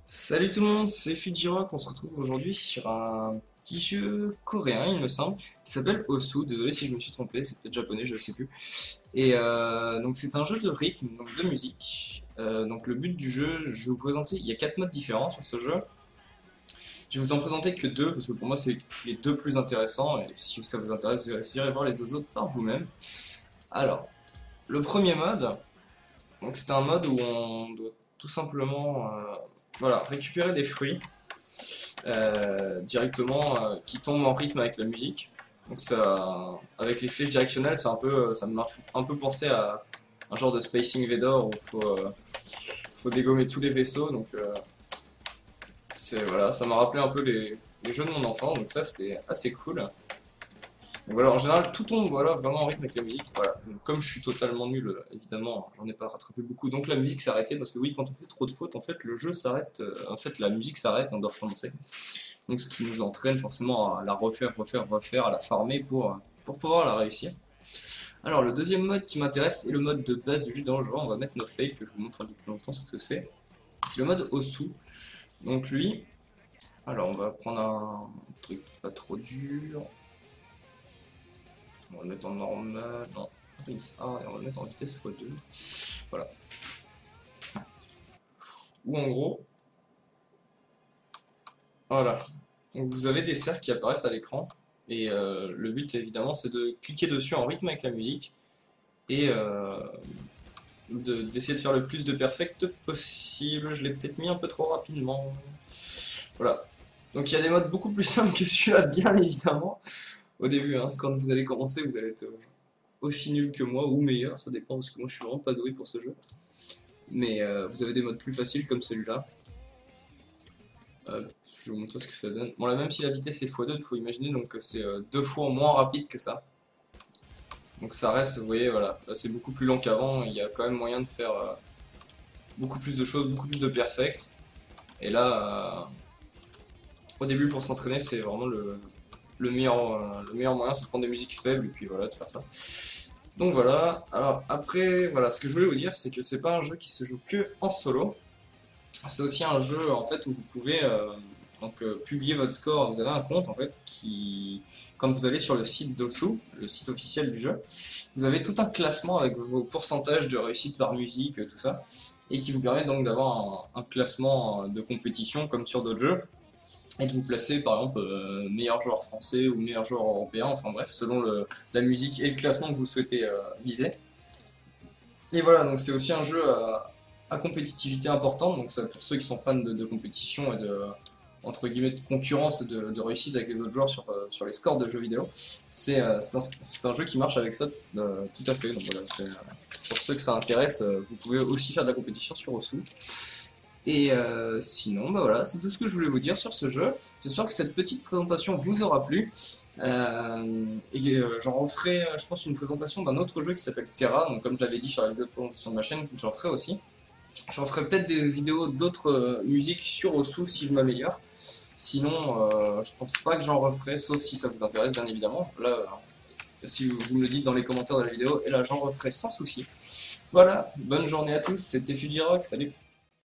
Salut tout le monde, c'est Fujirock. On se retrouve aujourd'hui sur un petit jeu coréen, il me semble, qui s'appelle Osu. Désolé si je me suis trompé, c'est peut-être japonais, je sais plus. Donc c'est un jeu de rythme, donc de musique. Donc le but du jeu, je vais vous présenter, il y a 4 modes différents sur ce jeu. Je vais vous en présenter que deux, parce que pour moi c'est les deux plus intéressants, et si ça vous intéresse, vous irez voir les deux autres par vous-même. Alors, le premier mode, donc c'est un mode où on doit tout simplement voilà, récupérer des fruits directement qui tombent en rythme avec la musique. Donc ça, avec les flèches directionnelles, c'est un peu, ça me m'a un peu pensé à un genre de Space Invader où faut dégommer tous les vaisseaux. Donc c'est voilà, ça m'a rappelé un peu les jeux de mon enfant. Donc ça c'était assez cool. Donc voilà, en général, tout tombe voilà, vraiment en rythme avec la musique. Voilà. Donc, comme je suis totalement nul, évidemment, j'en ai pas rattrapé beaucoup. Donc la musique s'est arrêtée parce que oui, quand on fait trop de fautes, en fait, le jeu s'arrête. En fait, la musique s'arrête et on doit recommencer. Donc ce qui nous entraîne forcément à la refaire, à la farmer pour pouvoir la réussir. Alors le deuxième mode qui m'intéresse est le mode de base du jeu dans le jeu. On va mettre nos fails que je vous montre un peu plus longtemps ce que c'est. C'est le mode Osu. Donc lui, alors on va prendre un truc pas trop dur. On va le mettre en normal, non, rinse A, et on va le mettre en vitesse x2. Voilà. Ou en gros, voilà. Donc vous avez des cercles qui apparaissent à l'écran. Et le but évidemment c'est de cliquer dessus en rythme avec la musique et d'essayer de faire le plus de perfect possible. Je l'ai peut-être mis un peu trop rapidement. Voilà. Donc il y a des modes beaucoup plus simples que celui-là, bien évidemment. Au début, hein, quand vous allez commencer, vous allez être aussi nul que moi ou meilleur, ça dépend parce que moi je suis vraiment pas doué pour ce jeu. Mais vous avez des modes plus faciles comme celui-là. Je vais vous montrer ce que ça donne. Bon là même si la vitesse est x2, il faut imaginer donc que c'est deux fois moins rapide que ça. Donc ça reste, vous voyez, voilà, là c'est beaucoup plus lent qu'avant, il y a quand même moyen de faire beaucoup plus de choses, beaucoup plus de perfect. Et là, au début pour s'entraîner, c'est vraiment le meilleur moyen, c'est de prendre des musiques faibles et puis voilà, de faire ça. Donc voilà, alors après, voilà, ce que je voulais vous dire, c'est que c'est pas un jeu qui se joue que en solo. C'est aussi un jeu en fait où vous pouvez publier votre score. Vous avez un compte en fait qui, quand vous allez sur le site d'Osu, le site officiel du jeu, vous avez tout un classement avec vos pourcentages de réussite par musique, tout ça, et qui vous permet donc d'avoir un classement de compétition comme sur d'autres jeux et de vous placer par exemple meilleur joueur français ou meilleur joueur européen, enfin bref, selon la musique et le classement que vous souhaitez viser. Et voilà, donc c'est aussi un jeu à compétitivité importante, donc ça, pour ceux qui sont fans de compétition et de entre guillemets de concurrence et de réussite avec les autres joueurs sur les scores de jeux vidéo, c'est un jeu qui marche avec ça tout à fait. Donc voilà, pour ceux que ça intéresse, vous pouvez aussi faire de la compétition sur Osu. Et sinon, bah voilà, c'est tout ce que je voulais vous dire sur ce jeu. J'espère que cette petite présentation vous aura plu. J'en referai, je pense, une présentation d'un autre jeu qui s'appelle Terra. Donc, comme je l'avais dit sur la vidéo de présentation de ma chaîne, j'en ferai aussi. J'en ferai peut-être des vidéos d'autres musiques sur Osu si je m'améliore. Sinon, je pense pas que j'en referai, sauf si ça vous intéresse, bien évidemment. Là, si vous me le dites dans les commentaires de la vidéo, et là, j'en referai sans souci. Voilà, bonne journée à tous. C'était Fujirock, salut.